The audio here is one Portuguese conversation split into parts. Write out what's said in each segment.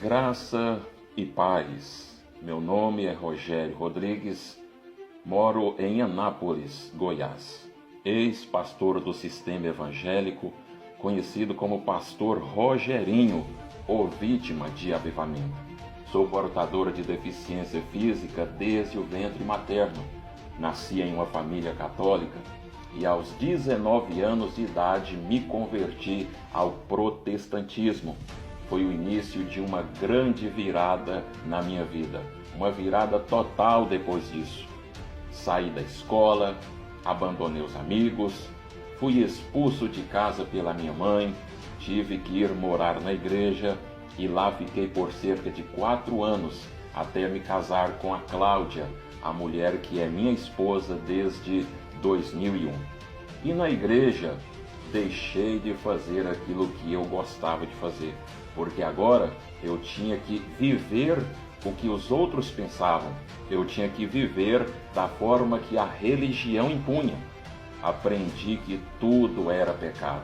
Graça e paz. Meu nome é Rogério Rodrigues, moro em Anápolis, Goiás. Ex-pastor do sistema evangélico, conhecido como pastor Rogerinho, ou vítima de avivamento. Sou portador de deficiência física desde o ventre materno. Nasci em uma família católica e aos 19 anos de idade me converti ao protestantismo. Foi o início de uma grande virada na minha vida, uma virada total depois disso. Saí da escola, abandonei os amigos, fui expulso de casa pela minha mãe, tive que ir morar na igreja e lá fiquei por cerca de 4 anos até me casar com a Cláudia, a mulher que é minha esposa desde 2001. E na igreja deixei de fazer aquilo que eu gostava de fazer, porque agora eu tinha que viver o que os outros pensavam, eu tinha que viver da forma que a religião impunha. Aprendi que tudo era pecado,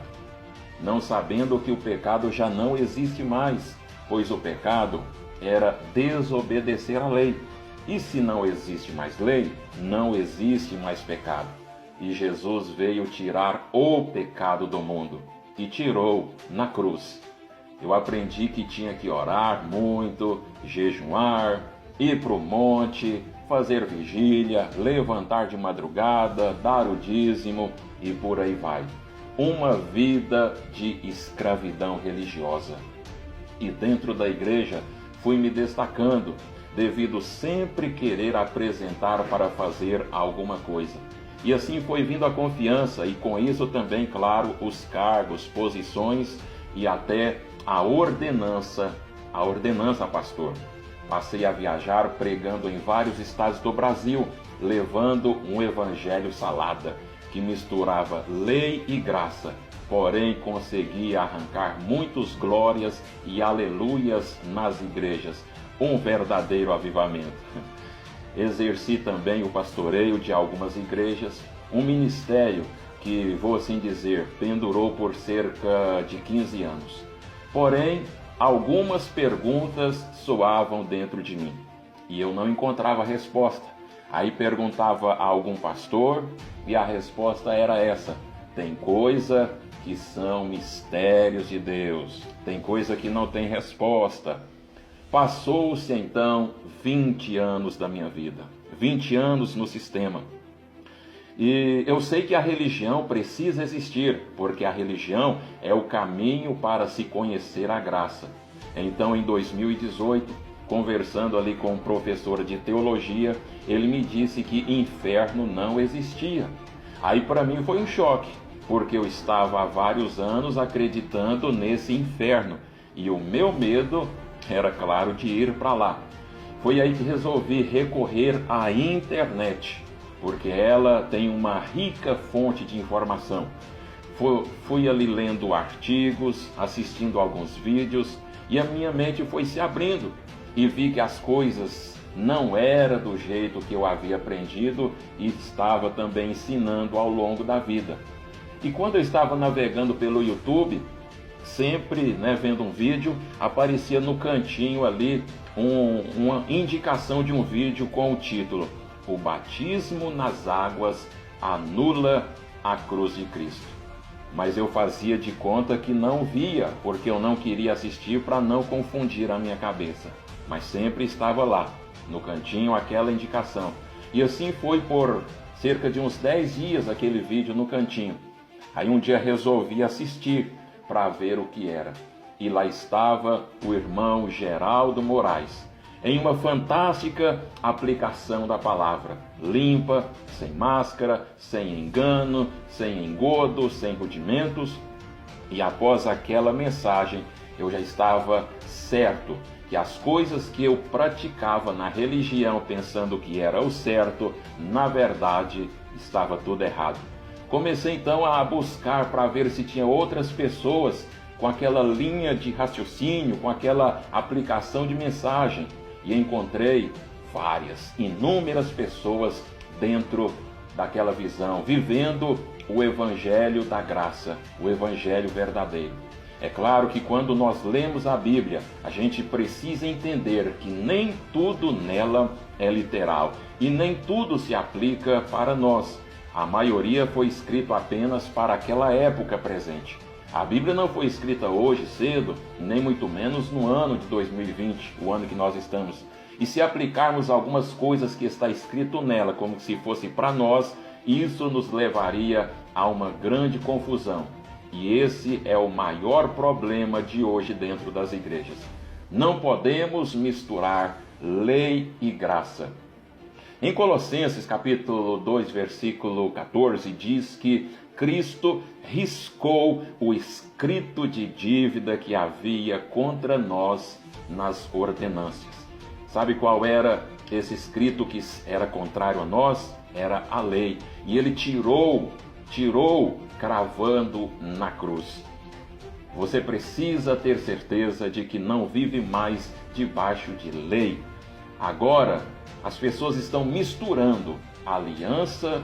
não sabendo que o pecado já não existe mais, pois o pecado era desobedecer à lei. E se não existe mais lei, não existe mais pecado. E Jesus veio tirar o pecado do mundo, e tirou na cruz. Eu aprendi que tinha que orar muito, jejuar, ir para o monte, fazer vigília, levantar de madrugada, dar o dízimo e por aí vai. Uma vida de escravidão religiosa. E dentro da igreja fui me destacando, devido sempre querer apresentar para fazer alguma coisa. E assim foi vindo a confiança e com isso também, claro, os cargos, posições e até a ordenança pastor. Passei a viajar pregando em vários estados do Brasil, levando um evangelho salada, que misturava lei e graça, porém conseguia arrancar muitos glórias e aleluias nas igrejas, um verdadeiro avivamento. Exerci também o pastoreio de algumas igrejas, um ministério que, vou assim dizer, pendurou por cerca de 15 anos. Porém, algumas perguntas soavam dentro de mim e eu não encontrava resposta. Aí perguntava a algum pastor e a resposta era essa: tem coisa que são mistérios de Deus, tem coisa que não tem resposta. Passou-se então 20 anos da minha vida, 20 anos no sistema. E eu sei que a religião precisa existir, porque a religião é o caminho para se conhecer a graça. Então, em 2018, conversando ali com um professor de teologia, ele me disse que inferno não existia. Aí para mim foi um choque, porque eu estava há vários anos acreditando nesse inferno, e o meu medo era, claro, de ir para lá. Foi aí que resolvi recorrer à internet, porque ela tem uma rica fonte de informação. Fui ali lendo artigos, assistindo alguns vídeos, e a minha mente foi se abrindo, e vi que as coisas não eram do jeito que eu havia aprendido e estava também ensinando ao longo da vida. E quando eu estava navegando pelo YouTube, sempre, vendo um vídeo, aparecia no cantinho ali uma indicação de um vídeo com o título: O batismo nas águas anula a cruz de Cristo. Mas eu fazia de conta que não via, porque eu não queria assistir para não confundir a minha cabeça. Mas sempre estava lá, no cantinho, aquela indicação. E assim foi por cerca de uns 10 dias aquele vídeo no cantinho. Aí um dia resolvi assistir para ver o que era. E lá estava o irmão Geraldo Moraes, em uma fantástica aplicação da palavra, limpa, sem máscara, sem engano, sem engodo, sem rudimentos. E após aquela mensagem, eu já estava certo que as coisas que eu praticava na religião, pensando que era o certo, na verdade estava tudo errado. Comecei então a buscar para ver se tinha outras pessoas com aquela linha de raciocínio, com aquela aplicação de mensagem. E encontrei inúmeras pessoas dentro daquela visão, vivendo o evangelho da graça, o evangelho verdadeiro. É claro que quando nós lemos a Bíblia, a gente precisa entender que nem tudo nela é literal e nem tudo se aplica para nós. A maioria foi escrito apenas para aquela época presente. A Bíblia não foi escrita hoje cedo, nem muito menos no ano de 2020, o ano que nós estamos. E se aplicarmos algumas coisas que está escrito nela como se fosse para nós, isso nos levaria a uma grande confusão. E esse é o maior problema de hoje dentro das igrejas. Não podemos misturar lei e graça. Em Colossenses capítulo 2, versículo 14, diz que Cristo riscou o escrito de dívida que havia contra nós nas ordenâncias. Sabe qual era esse escrito que era contrário a nós? Era a lei. E ele tirou cravando na cruz. Você precisa ter certeza de que não vive mais debaixo de lei. Agora, as pessoas estão misturando a aliança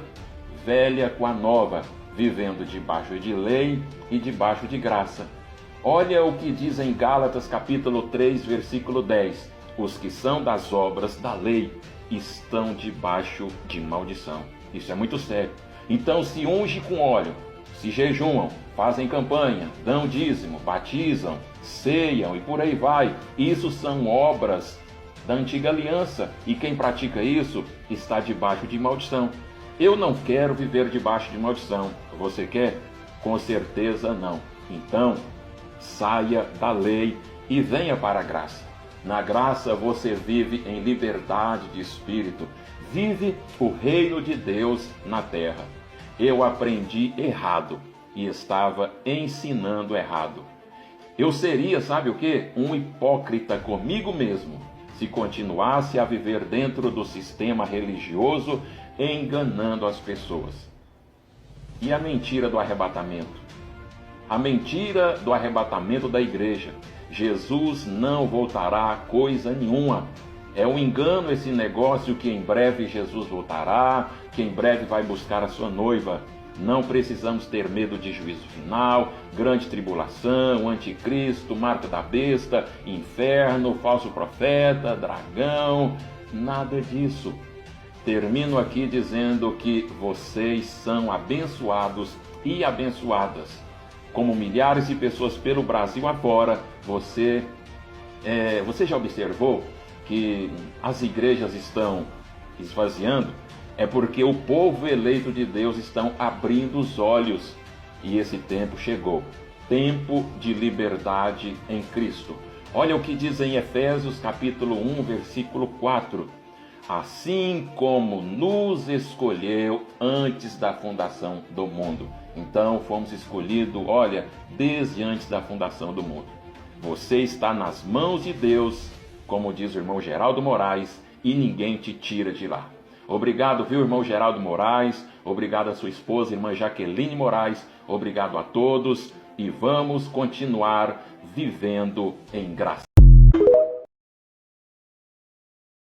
velha com a nova, vivendo debaixo de lei e debaixo de graça. Olha o que diz em Gálatas capítulo 3, versículo 10. Os que são das obras da lei estão debaixo de maldição. Isso é muito sério. Então se unge com óleo, se jejuam, fazem campanha, dão dízimo, batizam, ceiam e por aí vai. Isso são obras da antiga aliança e quem pratica isso está debaixo de maldição. Eu não quero viver debaixo de maldição. Você quer? Com certeza não. Então, saia da lei e venha para a graça. Na graça você vive em liberdade de espírito. Vive o reino de Deus na terra. Eu aprendi errado e estava ensinando errado. Eu seria, sabe o quê? Um hipócrita comigo mesmo se continuasse a viver dentro do sistema religioso, enganando as pessoas. E a mentira do arrebatamento? A mentira do arrebatamento da igreja. Jesus não voltará a coisa nenhuma. É um engano esse negócio que em breve Jesus voltará, que em breve vai buscar a sua noiva. Não precisamos ter medo de juízo final, grande tribulação, anticristo, marca da besta, inferno, falso profeta, dragão, nada disso. Termino aqui dizendo que vocês são abençoados e abençoadas. Como milhares de pessoas pelo Brasil afora, você já observou que as igrejas estão esvaziando? É porque o povo eleito de Deus estão abrindo os olhos e esse tempo chegou. Tempo de liberdade em Cristo. Olha o que diz em Efésios capítulo 1, versículo 4. Assim como nos escolheu antes da fundação do mundo. Então fomos escolhidos, olha, desde antes da fundação do mundo. Você está nas mãos de Deus, como diz o irmão Geraldo Moraes, e ninguém te tira de lá. Obrigado, viu, irmão Geraldo Moraes? Obrigado a sua esposa, irmã Jaqueline Moraes. Obrigado a todos e vamos continuar vivendo em graça.